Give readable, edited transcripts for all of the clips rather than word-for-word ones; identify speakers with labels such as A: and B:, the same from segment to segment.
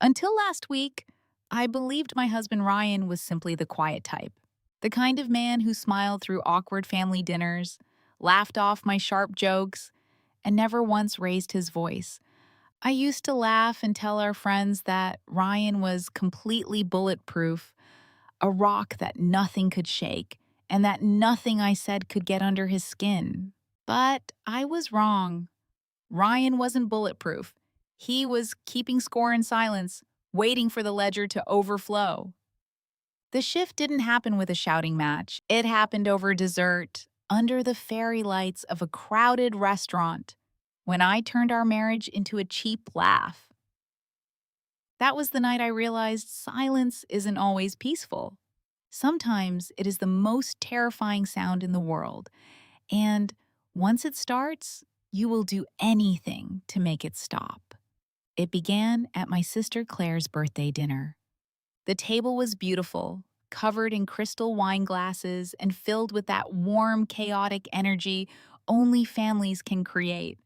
A: Until last week, I believed my husband Ryan was simply the quiet type, the kind of man who smiled through awkward family dinners, laughed off my sharp jokes, and never once raised his voice. I used to laugh and tell our friends that Ryan was completely bulletproof, a rock that nothing could shake, and that nothing I said could get under his skin. But I was wrong. Ryan wasn't bulletproof. He was keeping score in silence, waiting for the ledger to overflow. The shift didn't happen with a shouting match. It happened over dessert, under the fairy lights of a crowded restaurant, when I turned our marriage into a cheap laugh. That was the night I realized silence isn't always peaceful. Sometimes it is the most terrifying sound in the world, and once it starts, you will do anything to make it stop. It began at my sister Claire's birthday dinner. The table was beautiful, covered in crystal wine glasses and filled with that warm, chaotic energy only families can create.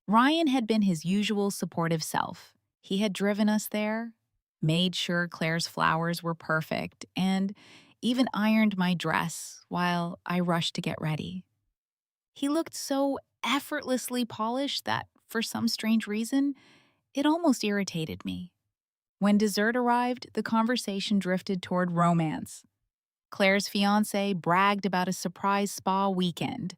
A: Ryan had been his usual supportive self. He had driven us there, made sure Claire's flowers were perfect, and even ironed my dress while I rushed to get ready. He looked so effortlessly polished that, for some strange reason, it almost irritated me. When dessert arrived, the conversation drifted toward romance. Claire's fiance bragged about a surprise spa weekend,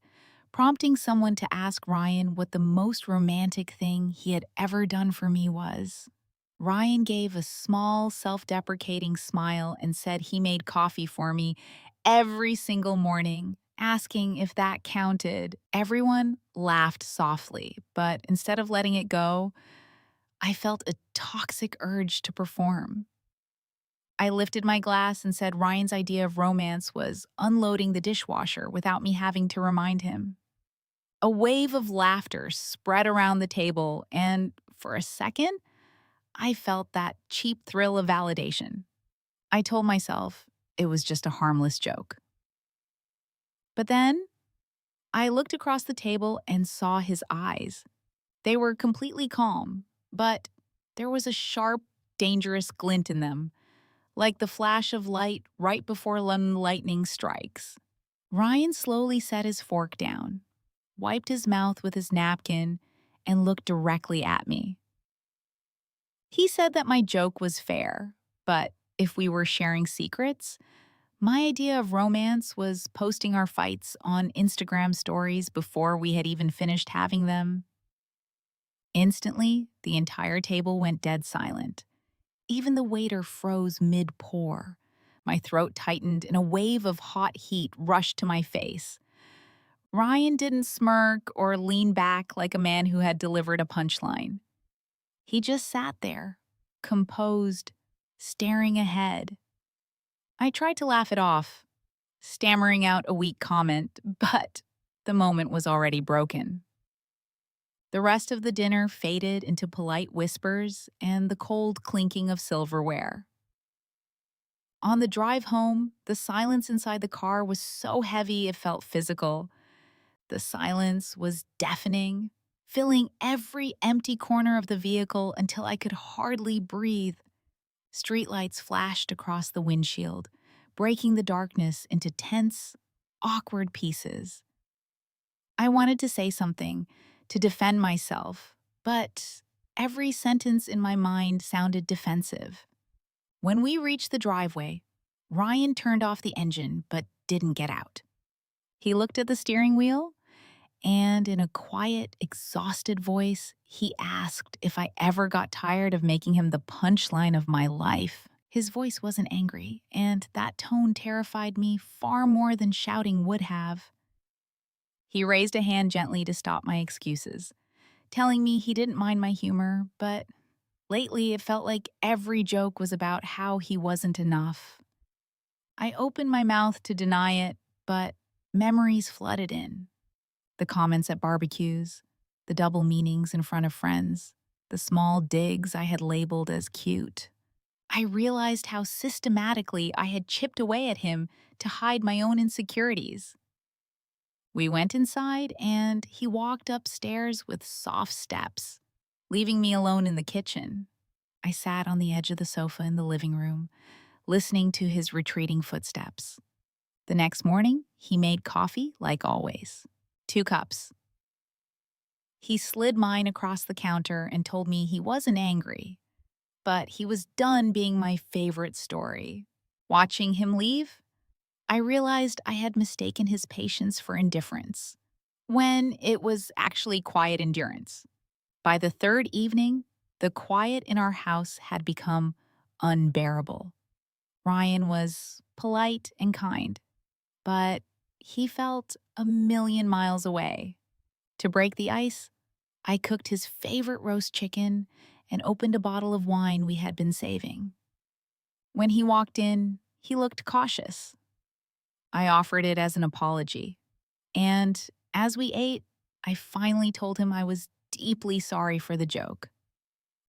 A: prompting someone to ask Ryan what the most romantic thing he had ever done for me was. Ryan gave a small, self-deprecating smile and said he made coffee for me every single morning, asking if that counted. Everyone laughed softly, but instead of letting it go, I felt a toxic urge to perform. I lifted my glass and said Ryan's idea of romance was unloading the dishwasher without me having to remind him. A wave of laughter spread around the table, and for a second, I felt that cheap thrill of validation. I told myself it was just a harmless joke. But then, I looked across the table and saw his eyes. They were completely calm, but there was a sharp, dangerous glint in them, like the flash of light right before lightning strikes. Ryan slowly set his fork down, wiped his mouth with his napkin, and looked directly at me. He said that my joke was fair, but if we were sharing secrets, my idea of romance was posting our fights on Instagram stories before we had even finished having them. Instantly, the entire table went dead silent. Even the waiter froze mid-pour. My throat tightened and a wave of hot heat rushed to my face. Ryan didn't smirk or lean back like a man who had delivered a punchline. He just sat there, composed, staring ahead. I tried to laugh it off, stammering out a weak comment, but the moment was already broken. The rest of the dinner faded into polite whispers and the cold clinking of silverware. On the drive home, the silence inside the car was so heavy it felt physical. The silence was deafening, filling every empty corner of the vehicle until I could hardly breathe. Streetlights flashed across the windshield, breaking the darkness into tense, awkward pieces. I wanted to say something, to defend myself, but every sentence in my mind sounded defensive. When we reached the driveway, Ryan turned off the engine but didn't get out. He looked at the steering wheel, and in a quiet, exhausted voice, he asked if I ever got tired of making him the punchline of my life. His voice wasn't angry, and that tone terrified me far more than shouting would have. He raised a hand gently to stop my excuses, telling me he didn't mind my humor, but lately it felt like every joke was about how he wasn't enough. I opened my mouth to deny it, but memories flooded in. The comments at barbecues, the double meanings in front of friends, the small digs I had labeled as cute. I realized how systematically I had chipped away at him to hide my own insecurities. We went inside, and he walked upstairs with soft steps, leaving me alone in the kitchen. I sat on the edge of the sofa in the living room, listening to his retreating footsteps. The next morning, he made coffee like always. 2 cups. He slid mine across the counter and told me he wasn't angry, but he was done being my favorite story. Watching him leave, I realized I had mistaken his patience for indifference, when it was actually quiet endurance. By the third evening, the quiet in our house had become unbearable. Ryan was polite and kind, but he felt a million miles away. To break the ice, I cooked his favorite roast chicken and opened a bottle of wine we had been saving. When he walked in, he looked cautious. I offered it as an apology. And as we ate, I finally told him I was deeply sorry for the joke.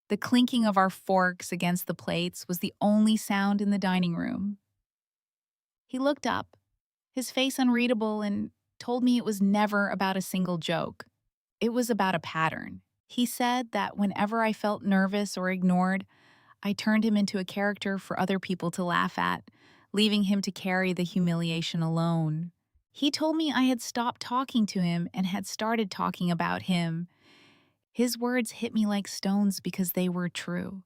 A: The clinking of our forks against the plates was the only sound in the dining room. He looked up, his face unreadable, and told me it was never about a single joke. It was about a pattern. He said that whenever I felt nervous or ignored, I turned him into a character for other people to laugh at, leaving him to carry the humiliation alone. He told me I had stopped talking to him and had started talking about him. His words hit me like stones because they were true.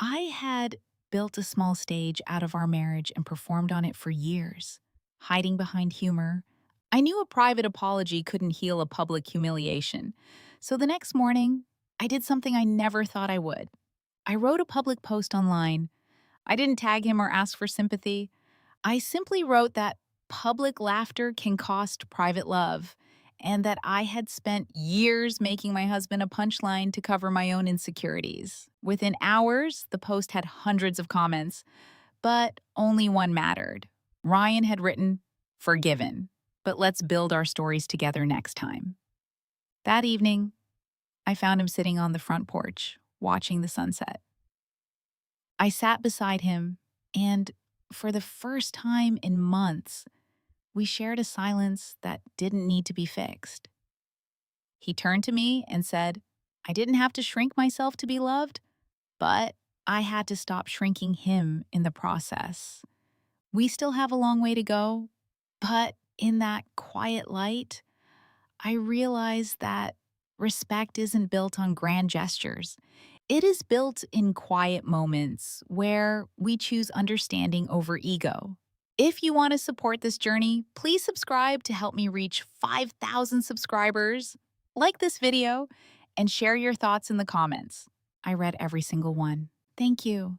A: I had built a small stage out of our marriage and performed on it for years, hiding behind humor. I knew a private apology couldn't heal a public humiliation. So the next morning, I did something I never thought I would. I wrote a public post online. I didn't tag him or ask for sympathy. I simply wrote that public laughter can cost private love, and that I had spent years making my husband a punchline to cover my own insecurities. Within hours, the post had hundreds of comments, but only one mattered. Ryan had written, "Forgiven, but let's build our stories together next time." That evening, I found him sitting on the front porch, watching the sunset. I sat beside him, and for the first time in months, we shared a silence that didn't need to be fixed. He turned to me and said, I didn't have to shrink myself to be loved, but I had to stop shrinking him in the process. We still have a long way to go, but in that quiet light, I realized that respect isn't built on grand gestures. It is built in quiet moments where we choose understanding over ego. If you want to support this journey, please subscribe to help me reach 5,000 subscribers. Like this video and share your thoughts in the comments. I read every single one. Thank you.